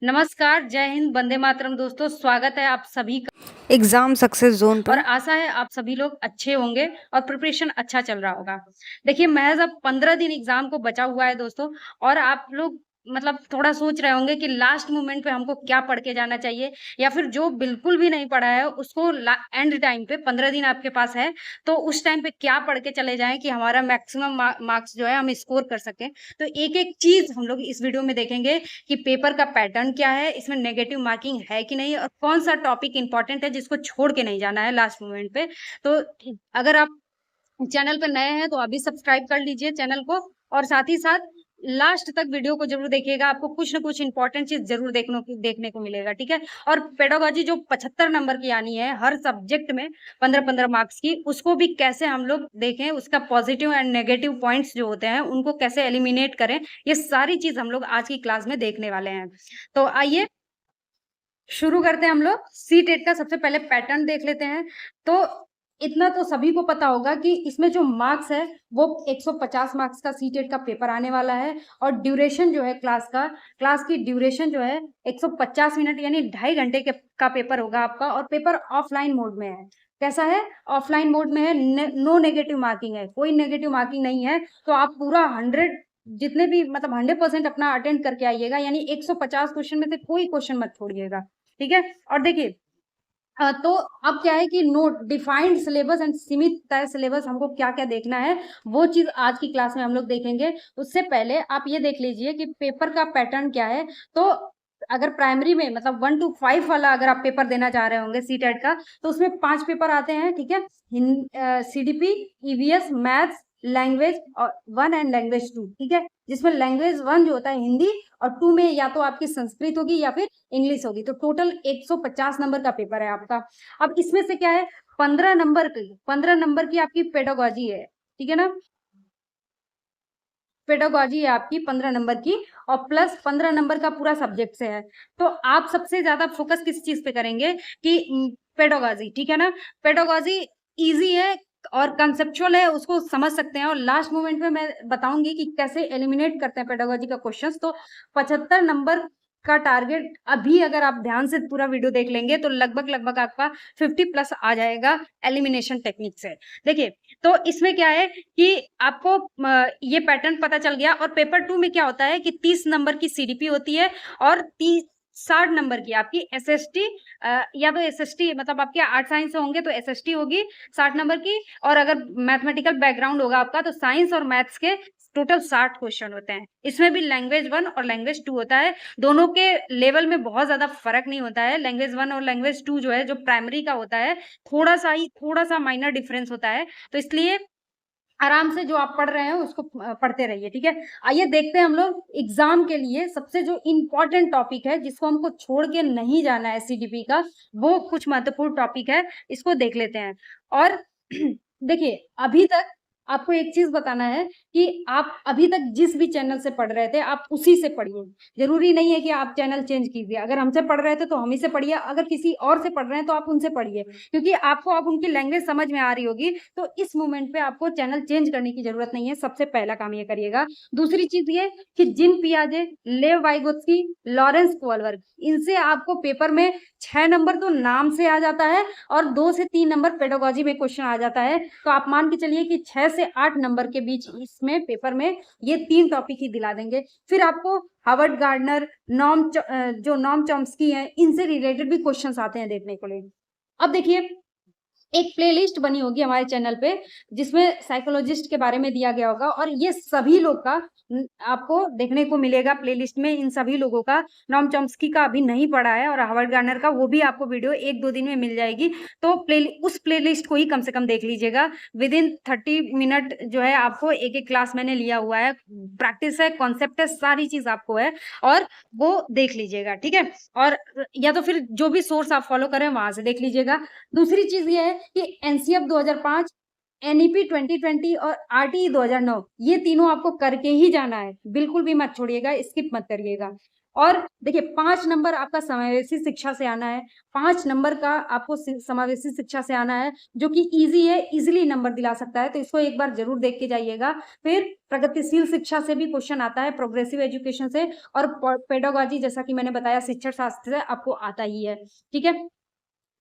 नमस्कार, जय हिंद, वंदे मातरम दोस्तों, स्वागत है आप सभी का एग्जाम सक्सेस जोन और पर। आशा है आप सभी लोग अच्छे होंगे और प्रिपरेशन अच्छा चल रहा होगा। देखिए महज़ अब 15 दिन एग्ज़ाम को बचा हुआ है दोस्तों और आप लोग मतलब थोड़ा सोच रहे होंगे कि लास्ट मोमेंट पे हमको क्या पढ़ के जाना चाहिए या फिर जो बिल्कुल भी नहीं पढ़ा है उसको ला एंड टाइम पे 15 दिन आपके पास है, तो उस टाइम पे क्या पढ़ के चले जाएँ कि हमारा मैक्सिमम मार्क्स जो है हम स्कोर कर सकें। तो एक-एक चीज़ हम लोग इस वीडियो में देखेंगे कि पेपर का पैटर्न क्या है, इसमें नेगेटिव मार्किंग है कि नहीं और कौन-सा टॉपिक इम्पोर्टेंट है जिसको छोड़ के नहीं जाना है लास्ट मोमेंट पे। तो अगर आप चैनल पे नए हैं तो अभी सब्सक्राइब कर लीजिए चैनल को और साथ ही साथ लास्ट तक वीडियो को ज़रूर देखिएगा, आपको कुछ न कुछ इम्पोर्टेंट चीज़ ज़रूर देखने को मिलेगा, ठीक है? और पेडागॉजी जो 75 नंबर की आनी है हर सब्जेक्ट में 15-15 मार्क्स की, उसको भी कैसे हम लोग देखें, उसका पॉजिटिव एंड नेगेटिव पॉइंट्स जो होते हैं, उनको कैसे एलिमिनेट करें, ये सारी चीज़ हम लोग आज की क्लास में देखने वाले हैं। तो आइए शुरू करते हैं हम लोग। सी-टेट का सबसे पहले पैटर्न देख लेते हैं। तो इतना तो सभी को पता होगा कि इसमें जो मार्क्स है, वो 150 मार्क्स का सी-टेट का पेपर आने वाला है और ड्यूरेशन जो है क्लास की ड्यूरेशन जो है 150 मिनट यानी 2.5 घंटे के का पेपर होगा आपका और पेपर ऑफलाइन मोड में है। कैसा है? ऑफलाइन मोड में है, नो नेगेटिव मार्किंग है, कोई नेगेटिव मार्किंग नहीं है, तो आप पूरा 100 जितने भी मतलब 100% अपना अटेंड करके आइएगा यानी 150 क्वेश्चन में से कोई क्वेश्चन मत छोड़िएगा। ठीक है? और देखिए तो अब क्या है कि नोट डिफाइंड सिलेबस एंड सीमित तय सिलेबस हमको क्या-क्या देखना है, वो चीज़ आज की क्लास में हम लोग देखेंगे। उससे पहले आप ये देख लीजिए कि पेपर का पैटर्न क्या है। तो अगर प्राइमरी में मतलब 1 टू 5 वाला अगर आप पेपर देना चाह रहे होंगे सी-टेट का, तो उसमें 5 पेपर आते हैं, ठीक है? सीडीपी, ईवीएस, मैथ्स, लैंग्वेज और 1 एंड लैंग्वेज 2, ठीक है? जिसमें लैंग्वेज 1 जो होता है हिंदी और 2 में या तो आपकी संस्कृत होगी या फिर इंग्लिश होगी, तो टोटल 150 नंबर का पेपर है आपका। अब इसमें से क्या है 15 नंबर की आपकी पेडागॉजी है, ठीक है ना? पेडागॉजी है आपकी 15 नंबर की और प्लस 15 नंबर का पूरा सब्जेक्ट से है। तो आप सबसे ज़्यादा फोकस किस चीज़ पे करेंगे कि पेडागॉजी, ठीक है ना? पेडागॉजी ईज़ी है और कांसेप्चुअल है, उसको समझ सकते हैं और लास्ट मोमेंट में मैं बताऊँगी कि कैसे एलिमिनेट करते हैं पेडागॉजी का क्वेश्चन्स। तो 75 नंबर का टारगेट अभी अगर आप ध्यान से पूरा वीडियो देख लेंगे तो लगभग-लगभग आपका 50 प्लस आ जाएगा एलिमिनेशन टेक्निक से। देखिए, तो इसमें क्या है कि आपको ये पैटर्न पता चल गया और पेपर 2 में क्या होता है कि 30 नंबर की सीडीपी होती है और 60 नंबर की आपकी एसएसटी या तो एसएसटी मतलब आपके आर्ट साइंस से होंगे तो एसएसटी होगी 60 नंबर की और अगर मैथमेटिकल बैकग्राउंड होगा आपका तो साइंस और मैथ्स के टोटल 60 क्वेश्चन होते हैं। इसमें भी लैंग्वेज 1 और लैंग्वेज 2 होता है। दोनों के लेवल में बहुत ज़्यादा फ़र्क नहीं होता है। लैंग्वेज 1 और लैंग्वेज 2 जो है जो प्राइमरी का होता है, थोड़ा-सा माइनर डिफरेंस होता है। तो इसलिए आराम से जो आप पढ़ रहे हैं उसको पढ़ते रहिए, ठीक है? आइए देखते हैं हम लोग एग्ज़ाम के लिए सबसे जो इम्पोर्टेंट टॉपिक है जिसको हमको छोड़ के नहीं जाना है सीडीपी का, वो कुछ महत्वपूर्ण टॉपिक है, इसको देख लेते हैं। और देखिए, अभी तक आपको एक चीज़ बताना है कि आप अभी तक जिस भी चैनल से पढ़ रहे थे, आप उसी से पढ़िए। ज़रूरी नहीं है कि आप चैनल चेंज कीजिए। अगर हमसे पढ़ रहे थे तो हम ही से पढ़िए, अगर किसी और से पढ़ रहे हैं तो आप उनसे पढ़िए। क्योंकि आपको अब उनकी लैंग्वेज समझ में आ रही होगी, तो इस मोमेंट पे आपको चैनल चेंज करने की ज़रूरत नहीं है, सबसे पहला काम ये करिएगा। दूसरी चीज़ ये कि जिन पियाजे, लेव वाइगोत्स्की, लॉरेंस कोवालवर्ग, इनसे आपको पेपर में 6 नंबर तो नाम से आ जाता है और 2 से 3 नंबर पेडागॉजी में क्वेश्चन आ जाता है। तो आप मान के चलिए कि 6 से 8 नंबर के बीच इसमें पेपर में ये 3 टॉपिक ही दिला देंगे। फिर आपको हार्वर्ड गार्डनर, जो नॉम चॉम्स्की हैं, इनसे रिलेटेड भी क्वेश्चन्स आते हैं देखने को लिए। अब देखिए एक प्लेलिस्ट बनी होगी हमारे चैनल पे जिसमें साइकोलॉजिस्ट के बारे में दिया गया होगा और ये सभी लोग का आपको देखने को मिलेगा प्लेलिस्ट में इन सभी लोगों का। नॉम चॉम्स्की का अभी नहीं पड़ा है और हार्वर्ड गार्डनर का वो भी आपको वीडियो 1-2 दिन में मिल जाएगी। तो उस प्लेलिस्ट को ही कम से कम देख लीजिएगा। विदिन 30 मिनट जो है आपको एक-एक क्लास मैंने लिया हुआ है। प्रैक्टिस है, कॉन्सेप्ट है, सारी चीज़ आपको है और वो देख लीजिएगा, ठीक है? और या तो फिर जो भी सोर्स आप फॉलो करें वहाँ से देख लीजिएगा। दूसरी चीज़ ये है कि एनसीएफ 2005, एनईपी 2020 और आरटीई 2009 ये तीनों आपको करके ही जाना है। बिल्कुल भी मत छोड़िएगा, स्किप मत करिएगा। और देखिए 5 नंबर आपका समावेशी शिक्षा से आना है, 5 नंबर का आपको समावेशी शिक्षा से आना है, जो कि ईजी है, इजीली नंबर दिला सकता है, तो इसको एक बार जरूर देख के जाइएगा। फिर प्रगतिशील शिक्षा से भी क्वेश्चन आता है, प्रोग्रेसिव एजुकेशन से, और पेडागोजी जैसा कि मैंने बताया शिक्षण शास्त्र से आपको आता ही है, ठीक है।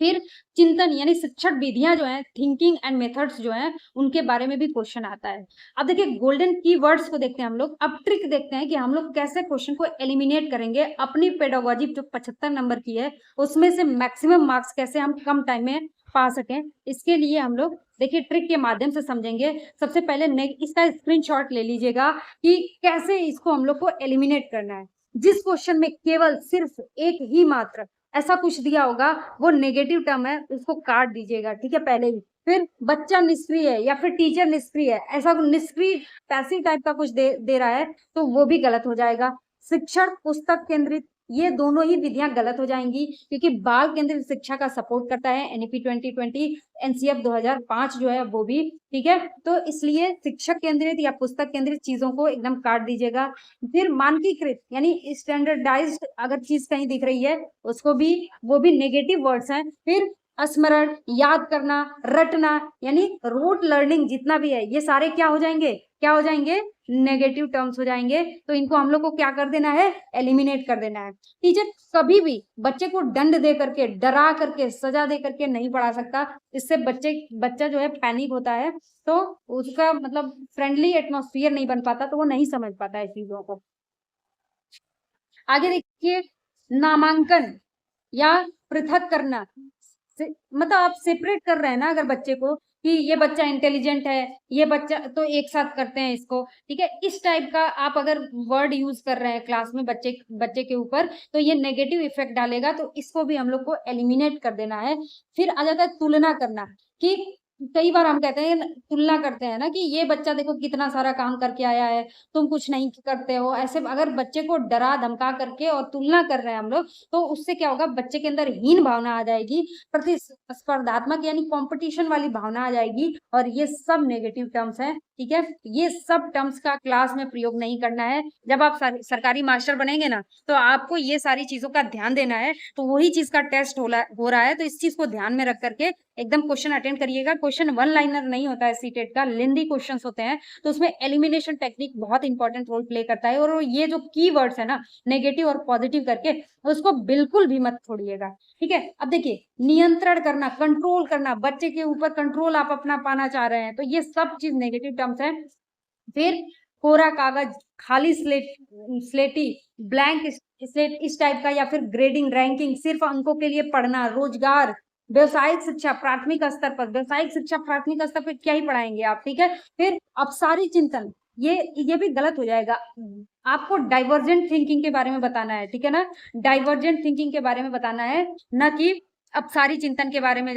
फिर चिंतन यानी शिक्षण विधियां जो हैं, थिंकिंग एंड मेथड्स जो हैं, उनके बारे में भी क्वेश्चन आता है। अब देखिए गोल्डन कीवर्ड्स को देखते हैं हम लोग। अब ट्रिक देखते हैं कि हम लोग कैसे क्वेश्चन को एलिमिनेट करेंगे अपनी पेडागोजी जो 75 नंबर की है, उसमें से मैक्सिमम मार्क्स कैसे हम कम टाइम में पा सकें। इसके लिए हम लोग देखिए ट्रिक के माध्यम से समझेंगे। सबसे पहले इसका स्क्रीनशॉट ले लीजिएगा कि कैसे इसको हम लोग को एलिमिनेट करना है। जिस क्वेश्चन में केवल सिर्फ एक ही मात्र ऐसा कुछ दिया होगा, वो नेगेटिव टर्म है, उसको काट दीजिएगा, ठीक है, पहले ही। फिर बच्चा निष्क्रिय है या फिर टीचर निष्क्रिय है, ऐसा निष्क्रिय पैसिव टाइप का कुछ दे रहा है, तो वो भी गलत हो जाएगा। शिक्षण पुस्तक केंद्रित, ये दोनों ही विधियां गलत हो जाएंगी, क्योंकि बाल केंद्रित शिक्षा का सपोर्ट करता है एनईपी 2020, एनसीएफ 2005 जो है वो भी, ठीक है। तो इसलिए शिक्षक केंद्रित या पुस्तक केंद्रित चीजों को एकदम काट दीजिएगा। फिर मानकीकृत यानी स्टैंडर्डाइज्ड अगर चीज कहीं दिख रही है, उसको भी, वो भी नेगेटिव वर्ड्स हैं। फिर स्मरण, याद करना, रटना यानी रूट लर्निंग जितना भी है, ये सारे क्या हो जाएंगे, क्या हो जाएंगे, नेगेटिव टर्म्स हो जाएंगे। तो इनको हम लोग को क्या कर देना है, एलिमिनेट कर देना है। टीचर कभी भी बच्चे को दंड दे करके, डरा करके, सजा दे करके नहीं पढ़ा सकता। इससे बच्चा जो है पैनिक होता है, तो उसका मतलब फ्रेंडली एटमॉस्फेयर नहीं बन पाता, तो वो नहीं समझ पाता है चीजों को। आगे देखिए, नामांकन या पृथक करना, मतलब आप सेपरेट कर रहे हैं ना अगर बच्चे को, कि ये बच्चा इंटेलिजेंट है, ये बच्चा, तो एक साथ करते हैं इसको, ठीक है। इस टाइप का आप अगर वर्ड यूज कर रहे हैं क्लास में बच्चे के ऊपर, तो ये नेगेटिव इफेक्ट डालेगा, तो इसको भी हम लोग को एलिमिनेट कर देना है। फिर आ जाता है तुलना करना, कि कई बार हम कहते हैं, तुलना करते हैं ना, कि ये बच्चा देखो कितना सारा काम करके आया है, तुम कुछ नहीं करते हो। ऐसे अगर बच्चे को डरा धमका करके और तुलना कर रहे हैं हम लोग, तो उससे क्या होगा, बच्चे के अंदर हीन भावना आ जाएगी, प्रतिस्पर्धात्मक यानी कंपटीशन वाली भावना आ जाएगी, और ये सब नेगेटिव टर्म्स हैं, ठीक है। ये सब टर्म्स का क्लास में प्रयोग नहीं करना है। जब आप सरकारी मास्टर बनेंगे ना, तो आपको ये सारी चीजों का ध्यान देना है। तो वही चीज का टेस्ट हो रहा है, तो इस चीज को ध्यान में रख करके एकदम क्वेश्चन अटेंड करिएगा। क्वेश्चन वन लाइनर नहीं होता है सीटेट का, लेंदी क्वेश्चंस होते हैं, तो उसमें एलिमिनेशन टेक्निक बहुत इंपॉर्टेंट रोल प्ले करता है। और ये जो कीवर्ड्स है ना, नेगेटिव और पॉजिटिव करके, उसको बिल्कुल भी मत छोड़िएगा, ठीक है। अब देखिए, नियंत्रण करना, कंट्रोल करना, बच्चे के ऊपर कंट्रोल आप अपना पाना चाह रहे हैं, तो ये सब चीज नेगेटिव टर्म्स है। फिर कोरा कागज, खाली स्लेटी, ब्लैंक स्लेट, इस टाइप का, या फिर ग्रेडिंग, रैंकिंग, सिर्फ अंकों के लिए पढ़ना, रोजगार, व्यवसायिक शिक्षा प्राथमिक स्तर पर, व्यवसायिक शिक्षा प्राथमिक स्तर पर क्या ही पढ़ाएंगे आप, ठीक है। फिर अपसारी चिंतन, ये भी गलत हो जाएगा। आपको डाइवर्जेंट थिंकिंग के बारे में बताना है, ठीक है ना, डाइवर्जेंट थिंकिंग के बारे में बताना है, न कि अब सारी चिंतन के बारे में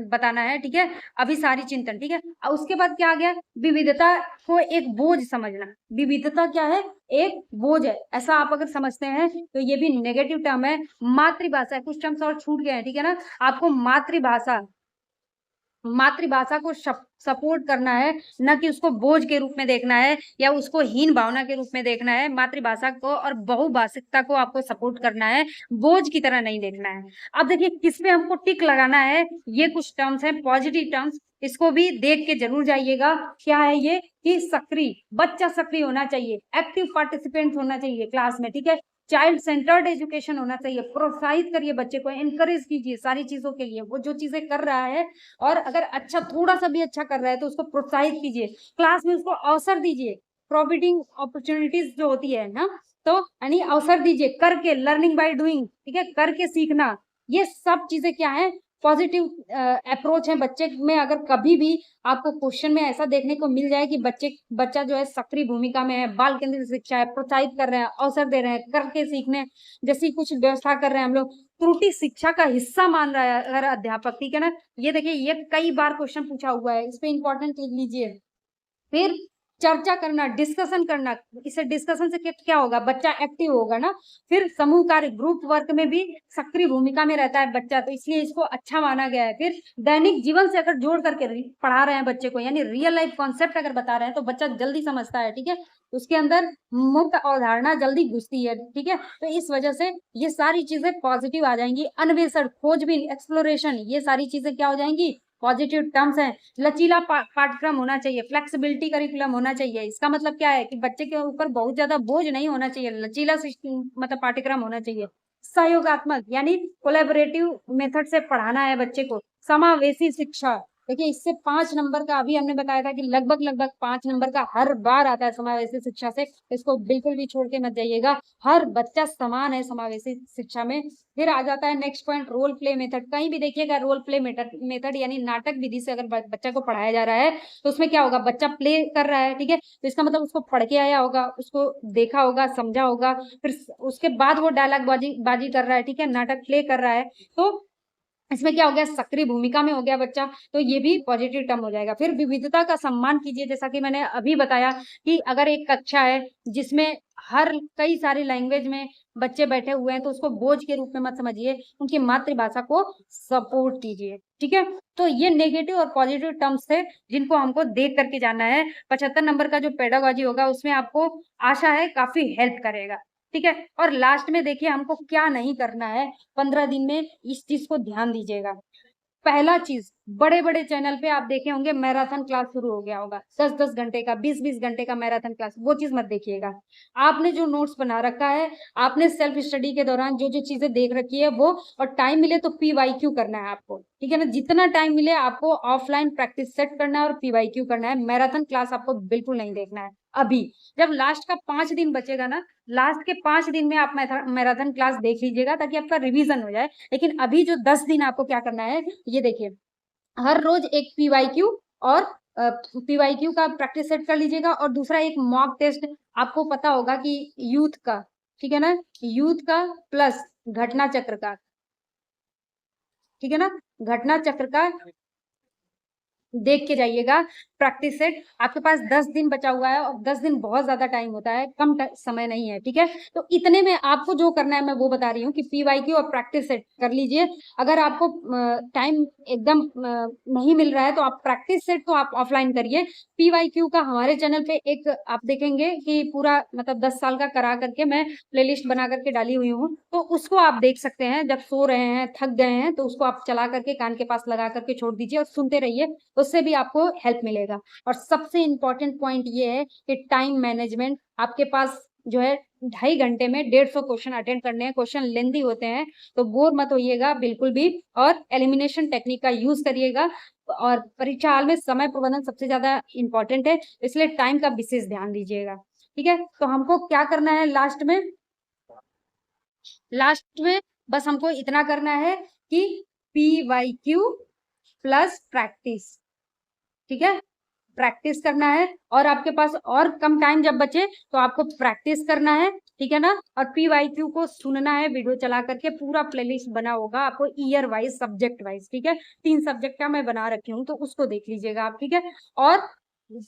बताना है, ठीक है। अभी सारी चिंतन, ठीक है। उसके बाद क्या आ गया, विविधता को एक बोझ समझना। विविधता क्या है, एक बोझ है, ऐसा आप अगर समझते हैं तो ये भी नेगेटिव टर्म है। मातृभाषा, कुछ टर्म्स और छूट गए हैं, ठीक है ना। आपको मातृभाषा को सपोर्ट करना है, न कि उसको बोझ के रूप में देखना है या उसको हीन भावना के रूप में देखना है। मातृभाषा को और बहुभाषिकता को आपको सपोर्ट करना है, बोझ की तरह नहीं देखना है। अब देखिए किस पे हमको टिक लगाना है, ये कुछ टर्म्स हैं पॉजिटिव टर्म्स, इसको भी देख के जरूर जाइएगा। क्या है ये, कि सक्रिय, बच्चा सक्रिय होना चाहिए, एक्टिव पार्टिसिपेंट होना चाहिए क्लास में, ठीक है। चाइल्ड सेंटर्ड एजुकेशन होना चाहिए, प्रोत्साहित करिए बच्चे को, एनकरेज कीजिए सारी चीजों के लिए, वो जो चीजें कर रहा है, और अगर अच्छा थोड़ा सा भी अच्छा कर रहा है तो उसको प्रोत्साहित कीजिए, क्लास में उसको अवसर दीजिए, प्रोवाइडिंग अपॉर्चुनिटीज जो होती है ना, तो यानी अवसर दीजिए, करके, लर्निंग बाय डूइंग, ठीक है, करके सीखना, ये सब चीजें क्या है, पॉजिटिव अप्रोच है बच्चे में। अगर कभी भी आपको क्वेश्चन में ऐसा देखने को मिल जाए कि बच्चा जो है सक्रिय भूमिका में है, बाल केंद्रित शिक्षा है, प्रोत्साहित कर रहे हैं, अवसर दे रहे हैं, करके सीखने जैसी कुछ व्यवस्था कर रहे हैं हम लोग, त्रुटि शिक्षा का हिस्सा मान रहा है अगर अध्यापक, ठीक है ना। ये देखिए, ये कई बार क्वेश्चन पूछा हुआ है, इस पे इंपॉर्टेंट लिख लीजिए। फिर चर्चा करना, डिस्कशन करना। इससे डिस्कशन से क्या होगा, बच्चा एक्टिव होगा ना। फिर समूह कार्य, ग्रुप वर्क में भी सक्रिय भूमिका में रहता है बच्चा, तो इसलिए इसको अच्छा माना गया है। फिर दैनिक जीवन से अगर जोड़ करके पढ़ा रहे हैं बच्चे को, यानी रियल लाइफ कॉन्सेप्ट अगर बता रहे हैं, तो बच्चा जल्दी समझता है, ठीक है। उसके अंदर मुक्त अवधारणा जल्दी घुसती है, ठीक है। तो इस वजह से ये सारी चीजें पॉजिटिव आ जाएंगी। अन्वेषण, खोजबीन, एक्सप्लोरेशन, ये सारी चीजें क्या हो जाएंगी, पॉजिटिव टर्म्स हैं। लचीला पाठ्यक्रम होना चाहिए, फ्लेक्सिबिलिटी करिकुलम होना चाहिए। इसका मतलब क्या है कि बच्चे के ऊपर बहुत ज्यादा बोझ नहीं होना चाहिए, लचीला मतलब पाठ्यक्रम होना चाहिए। सहयोगात्मक, यानी कोलैबोरेटिव मेथड से पढ़ाना है बच्चे को। समावेशी शिक्षा, देखिए इससे 5 नंबर का, अभी हमने बताया था कि लगभग 5 नंबर का हर बार आता है समावेशी शिक्षा से। इसको बिल्कुल भी छोड़ के मत जाइएगा, हर बच्चा समान है समावेशी शिक्षा में। फिर आ जाता है next point, role play method. कहीं भी देखिएगा रोल प्ले मेथड यानी नाटक विधि से अगर बच्चा को पढ़ाया जा रहा है, तो उसमें क्या होगा, बच्चा प्ले कर रहा है, ठीक है। तो इसका मतलब उसको पढ़ के आया होगा, उसको देखा होगा, समझा होगा, फिर उसके बाद वो डायलॉग बाजी कर रहा है, ठीक है, नाटक प्ले कर रहा है। तो इसमें क्या हो गया, सक्रिय भूमिका में हो गया बच्चा, तो ये भी पॉजिटिव टर्म हो जाएगा। फिर विविधता का सम्मान कीजिए, जैसा कि मैंने अभी बताया कि अगर एक कक्षा है जिसमें हर कई सारी लैंग्वेज में बच्चे बैठे हुए हैं, तो उसको बोझ के रूप में मत समझिए, उनकी मातृभाषा को सपोर्ट कीजिए, ठीक है। तो ये नेगेटिव और पॉजिटिव टर्म्स थे जिनको हमको देख करके जाना है। 75 नंबर का जो पेडागोजी होगा उसमें आपको आशा है काफी हेल्प करेगा, ठीक है। और लास्ट में देखिए हमको क्या नहीं करना है 15 दिन में, इस चीज को ध्यान दीजिएगा। पहला चीज, बड़े बड़े चैनल पे आप देखे होंगे मैराथन क्लास शुरू हो गया होगा, 10-10 घंटे का, 20-20 घंटे का मैराथन क्लास, वो चीज मत देखिएगा। आपने जो नोट्स बना रखा है, आपने सेल्फ स्टडी के दौरान जो जो चीजें देख रखी है वो, और टाइम मिले तो PYQ करना है आपको, ठीक है ना। जितना टाइम मिले आपको ऑफलाइन प्रैक्टिस सेट करना है और PYQ करना है। मैराथन क्लास आपको बिल्कुल नहीं देखना है अभी। जब लास्ट का 5 दिन बचेगा ना, लास्ट के 5 दिन में आप मैराथन क्लास देख लीजिएगा, ताकि आपका रिवीजन हो जाए। लेकिन अभी जो 10 दिन आपको क्या करना है, ये देखिए, हर रोज एक PYQ और PYQ का प्रैक्टिस सेट कर लीजिएगा, और दूसरा एक मॉक टेस्ट। आपको पता होगा कि यूथ का, ठीक है ना, यूथ का प्लस घटना चक्र का, ठीक है ना, घटना चक्र का देख के जाइएगा प्रैक्टिस सेट। आपके पास 10 दिन बचा हुआ है, और 10 दिन बहुत ज्यादा टाइम होता है, कम समय नहीं है, ठीक है। तो इतने में आपको जो करना है मैं वो बता रही हूँ कि PYQ और प्रैक्टिस सेट कर लीजिए। अगर आपको टाइम एकदम नहीं मिल रहा है, तो आप प्रैक्टिस सेट तो आप ऑफलाइन करिए। PYQ का हमारे चैनल पे एक आप देखेंगे कि पूरा मतलब 10 साल का करा करके मैं प्लेलिस्ट बना करके डाली हुई हूँ, तो उसको आप देख सकते हैं। जब सो रहे हैं, थक गए हैं, तो उसको आप चला करके कान के पास लगा करके छोड़ दीजिए और सुनते रहिए, उससे भी आपको हेल्प मिलेगा। और सबसे इंपॉर्टेंट पॉइंट ये है कि टाइम मैनेजमेंट। आपके पास जो है 2.5 घंटे में 150 क्वेश्चन अटेंड करने हैं, क्वेश्चन लेंदी होते हैं, तो बोर मत होइएगा बिल्कुल भी, और एलिमिनेशन टेक्निक का यूज करिएगा। और परीक्षा हाल में समय प्रबंधन सबसे ज्यादा इंपॉर्टेंट है, इसलिए टाइम का विशेष ध्यान दीजिएगा, ठीक है। तो हमको क्या करना है लास्ट में बस हमको इतना करना है कि PYQ प्लस प्रैक्टिस, ठीक है, प्रैक्टिस करना है। और आपके पास और कम टाइम जब बचे, तो आपको प्रैक्टिस करना है, ठीक है ना। और PYQ को सुनना है, वीडियो चला करके। पूरा प्लेलिस्ट बना होगा आपको ईयर वाइज, सब्जेक्ट वाइज, ठीक है। 3 सब्जेक्ट का मैं बना रखी हूँ, तो उसको देख लीजिएगा आप, ठीक है। और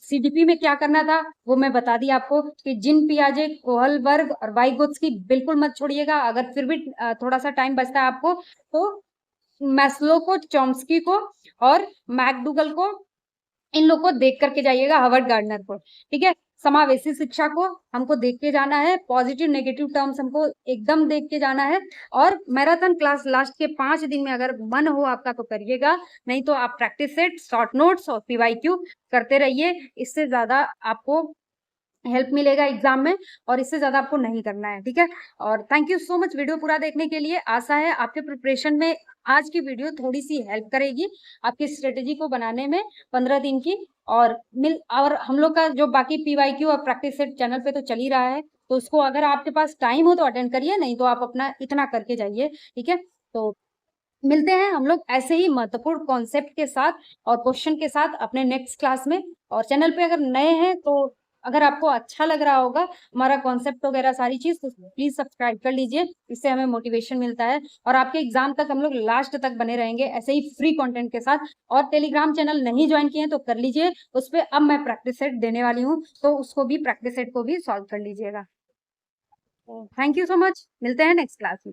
CDP में क्या करना था वो मैं बता दी आपको, कि जिन पियाजे, कोहलबर्ग और वाइगोत्स्की बिल्कुल मत छोड़िएगा। अगर फिर भी थोड़ा सा टाइम बचता है आपको, तो मैस्लो को, चॉम्स्की को और मैकडूगल को, इन लोग को देख करके जाइएगा, हार्वर्ड गार्डनर को, ठीक है। समावेशी शिक्षा को हमको देख के जाना है, पॉजिटिव नेगेटिव टर्म्स हमको एकदम देख के जाना है। और मैराथन क्लास लास्ट के 5 दिन में अगर मन हो आपका तो करिएगा, नहीं तो आप प्रैक्टिस सेट, शॉर्ट नोट्स और PYQ करते रहिए। इससे ज्यादा आपको हेल्प मिलेगा एग्जाम में, और इससे ज्यादा आपको नहीं करना है, ठीक है। और thank you so much video पूरा देखने के लिए। आशा है आपके प्रिपरेशन में आज की वीडियो थोड़ी सी हेल्प करेगी, आपकी स्ट्रेटेजी को बनाने में 15 दिन की। और हम लोग का जो बाकी PYQ और प्रैक्टिस सेट चैनल पे तो चल ही रहा है, तो उसको अगर आपके पास टाइम हो तो अटेंड करिए, नहीं तो आप अपना इतना करके जाइए, ठीक है। तो मिलते हैं हम लोग ऐसे ही महत्वपूर्ण कॉन्सेप्ट के साथ और क्वेश्चन के साथ अपने नेक्स्ट क्लास में। और चैनल पे अगर नए हैं तो अगर आपको अच्छा लग रहा होगा हमारा कॉन्सेप्ट वगैरह सारी चीज, तो प्लीज सब्सक्राइब कर लीजिए, इससे हमें मोटिवेशन मिलता है और आपके एग्जाम तक हम लोग लास्ट तक बने रहेंगे ऐसे ही फ्री कंटेंट के साथ। और टेलीग्राम चैनल नहीं ज्वाइन किए तो कर लीजिए, उस पर अब मैं प्रैक्टिस सेट देने वाली हूँ, तो उसको भी प्रैक्टिस सेट को भी सॉल्व कर लीजिएगा। थैंक यू सो मच, मिलते हैं नेक्स्ट क्लास में।